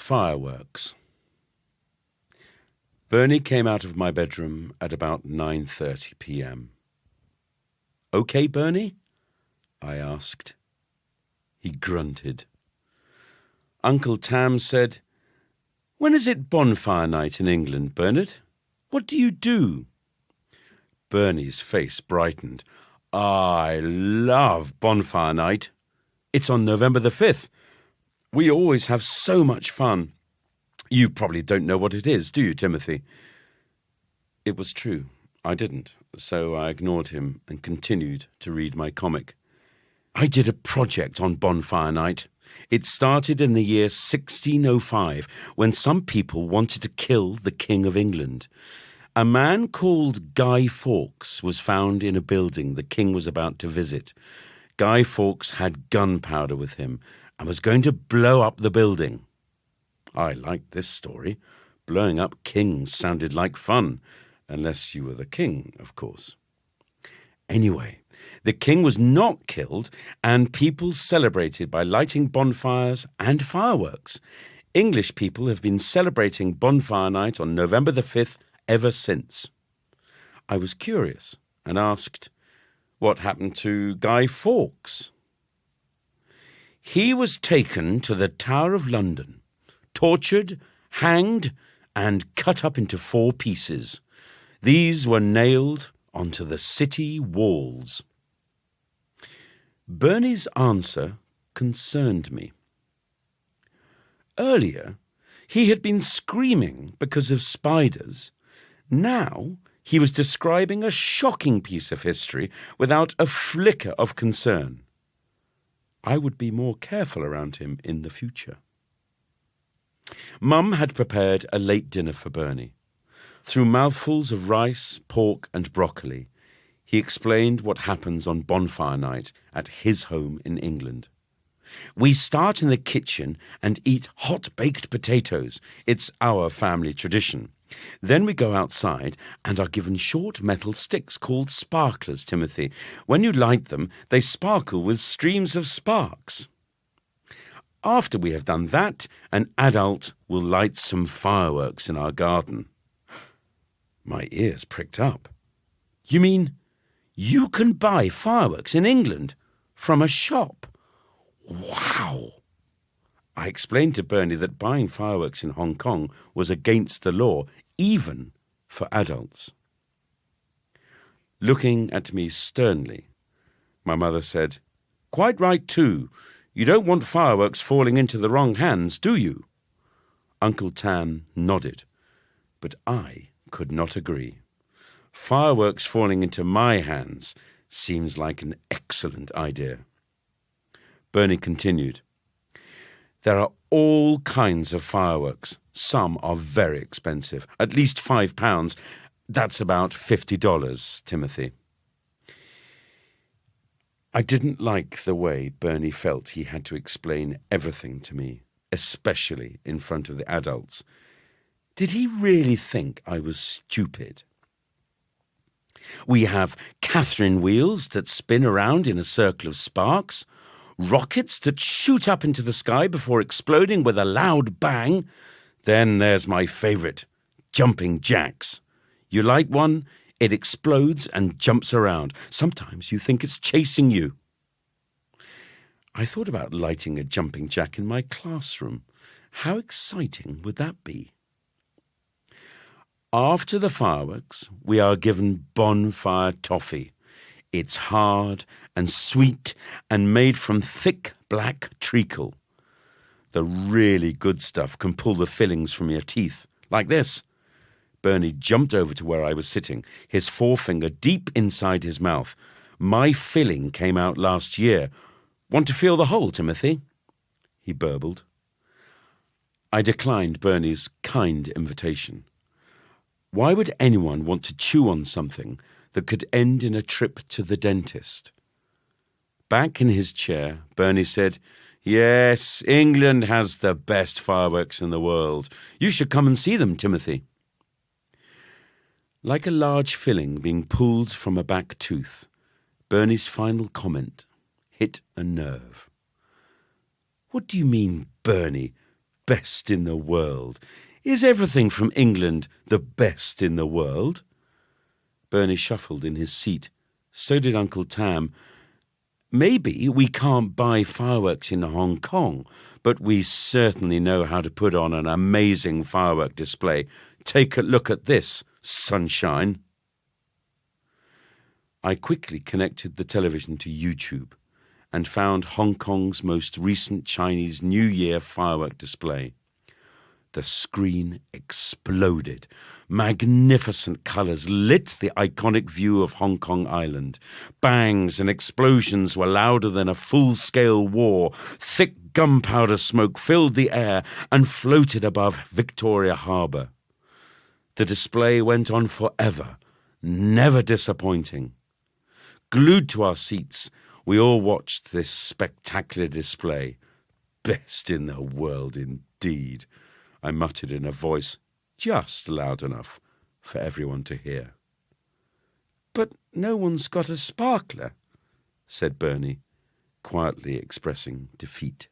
Fireworks. Bernie came out of my bedroom at about 9:30 p.m. "Okay, Bernie?" I asked. He grunted. Uncle Tam said, "When is it bonfire night in England, Bernard? What do you do?" Bernie's face brightened. "I love bonfire night. It's on November the 5th. We always have so much fun. You probably don't know what it is, do you, Timothy?" It was true. I didn't, so I ignored him and continued to read my comic. I did a project on bonfire night. It started in the year 1605, when some people wanted to kill the King of England. A man called Guy Fawkes was found in a building the king was about to visit. Guy Fawkes had gunpowder with him and was going to blow up the building. I liked this story. Blowing up kings sounded like fun, unless you were the king, of course. Anyway, the king was not killed, and people celebrated by lighting bonfires and fireworks. English people have been celebrating bonfire night on November the 5th ever since. I was curious and asked, "What happened to Guy Fawkes?" "He was taken to the Tower of London, tortured, hanged, and cut up into 4 pieces. These were nailed onto the city walls." Bernie's answer concerned me. Earlier, he had been screaming because of spiders. Now, he was describing a shocking piece of history without a flicker of concern. I would be more careful around him in the future. Mum had prepared a late dinner for Bernie. Through mouthfuls of rice, pork, and broccoli, he explained what happens on bonfire night at his home in England. "We start in the kitchen and eat hot-baked potatoes. It's our family tradition. Then we go outside and are given short metal sticks called sparklers, Timothy. When you light them, they sparkle with streams of sparks. After we have done that, an adult will light some fireworks in our garden." My ears pricked up. "You mean you can buy fireworks in England from a shop? Wow!" I explained to Bernie that buying fireworks in Hong Kong was against the law, even for adults. Looking at me sternly, my mother said, "Quite right too. You don't want fireworks falling into the wrong hands, do you?" Uncle Tan nodded, but I could not agree. Fireworks falling into my hands seems like an excellent idea. Bernie continued, "There are all kinds of fireworks. Some are very expensive, at least £5. That's about $50, Timothy." I didn't like the way Bernie felt he had to explain everything to me, especially in front of the adults. Did he really think I was stupid? "We have Catherine wheels that spin around in a circle of sparks, rockets that shoot up into the sky before exploding with a loud bang. Then there's my favourite, jumping jacks. You light one, it explodes and jumps around. Sometimes you think it's chasing you." I thought about lighting a jumping jack in my classroom. How exciting would that be? After the fireworks, we are given bonfire toffee. It's hard and sweet and made from thick black treacle. The really good stuff can pull the fillings from your teeth, like this. Bernie jumped over to where I was sitting, his forefinger deep inside his mouth. "My filling came out last year. Want to feel the hole, Timothy?" he burbled. I declined Bernie's kind invitation. Why would anyone want to chew on something that could end in a trip to the dentist? Back in his chair, Bernie said, "Yes, England has the best fireworks in the world. You should come and see them, Timothy." Like a large filling being pulled from a back tooth, Bernie's final comment hit a nerve. "What do you mean, Bernie? best in the world. Is everything from England the best in the world? Bernie shuffled in his seat. So did Uncle Tam. Maybe we can't buy fireworks in Hong Kong, but we certainly know how to put on an amazing firework display. Take a look at this, sunshine. I quickly connected the television to YouTube and found Hong Kong's most recent Chinese New Year firework display. The screen exploded. Magnificent colours lit the iconic view of Hong Kong Island. Bangs and explosions were louder than a full-scale war. Thick gunpowder smoke filled the air and floated above Victoria Harbour. The display went on forever, never disappointing. Glued to our seats, we all watched this spectacular display. Best in the world indeed, I muttered in a voice just loud enough for everyone to hear. But no one's got a sparkler, said Bernie, quietly expressing defeat.